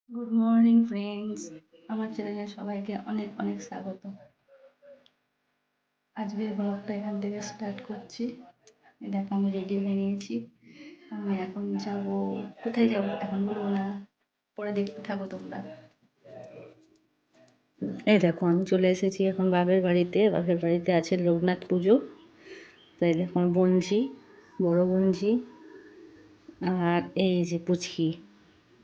Good morning friends, আমার চ্যানেলে সবাইকে অনেক অনেক স্বাগত। আজকের ব্লগটা এখান থেকে স্টার্ট করছি। দেখো আমি রেডি হয়ে নিয়েছি। আমি এখন যাব, কোথায় যাব এখন বলবো না, পরে দেখতে থাকো তোমরা। এই দেখো আমি চলে এসেছি এখন বাপের বাড়িতে। বাপের বাড়িতে আছে লোকনাথ পুজো, তাই দেখো আমার বোনঝি, বড় বোনঝি, আর এই যে পুচকি।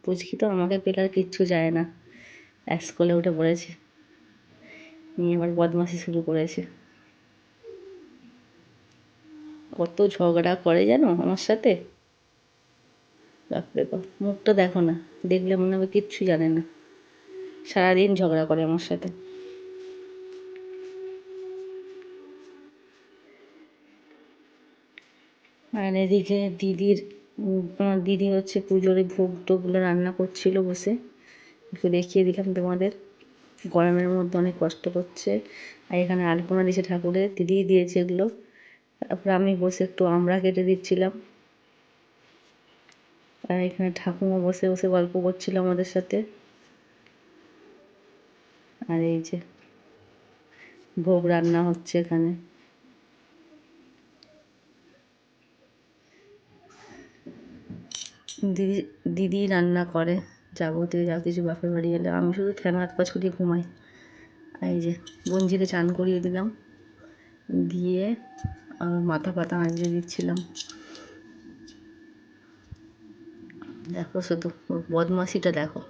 পুচকি তো আমাকে পেলে আর কিচ্ছু যায় না, স্কুলে উঠে পড়েছে, নিয়ে আবার বদমাশি শুরু করেছে। কত ঝগড়া করে জানো আমার সাথে, বাপরে বাপ। মুখটা দেখো না, দেখলে মনে হবে কিচ্ছু জানে না, সারাদিন ঝগড়া করে আমার সাথে। আর এদিকে দিদির আমার দিদি হচ্ছে পুজোর ভোগ টোগগুলো রান্না করছিল বসে, একটু দেখিয়ে দিলাম তোমাদের। গরমের মধ্যে অনেক কষ্ট করছে। আর এখানে আলপনা দিয়েছে ঠাকুরের, দিদিই দিয়েছে এগুলো। তারপরে আমি বসে একটু আমড়া কেটে দিচ্ছিলাম। আর এখানে ঠাকুমা বসে বসে গল্প করছিল আমাদের সাথে। আর এই যে ভোগ রান্না হচ্ছে এখানে। দিদি দিদি রান্না করে যাবতীয় যা কিছু বাপের বাড়ি এলে। আমি শুধু ফ্যান হাত পা ছড়িয়ে ঘুমাই। আর এই যে গঞ্জিতে চান করিয়ে দিলাম, দিয়ে আমার মাথা পাতা আঁচড়ে দিচ্ছিলাম। দেখো শুধু ওর বদমাশিটা দেখো।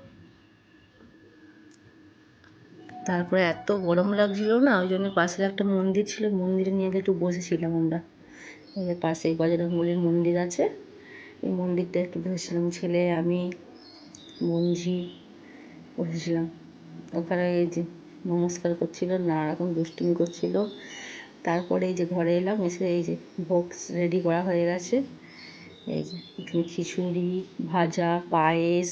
তারপরে এত গরম লাগছিল না, ওই জন্য পাশের একটা মন্দির ছিল, মন্দিরে নিয়ে গিয়ে একটু বসেছিলাম আমরা। এই পাশেই বজরংবলীর মন্দির আছে, এই মন্দিরটা একটু বসেছিলাম, ছেলে আমি বোনঝি বসেছিলাম ওখানে। এই যে নমস্কার করছিল, নানা রকম দুষ্টুমি করছিল। তারপরে এই যে ঘরে এলাম, এসে এই যে ভোগ রেডি করা হয়ে গেছে। এই যে এখানে খিচুড়ি, ভাজা, পায়েস,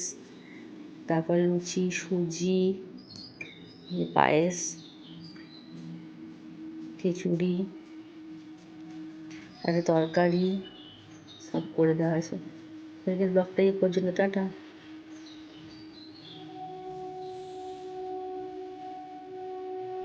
তারপরে লুচি, সুজি, পায়েস, খিচুড়ি, আর তরকারি সব করে দেওয়া হয়েছে। আজকের ব্লগটা এই পর্যন্ত, টাটা।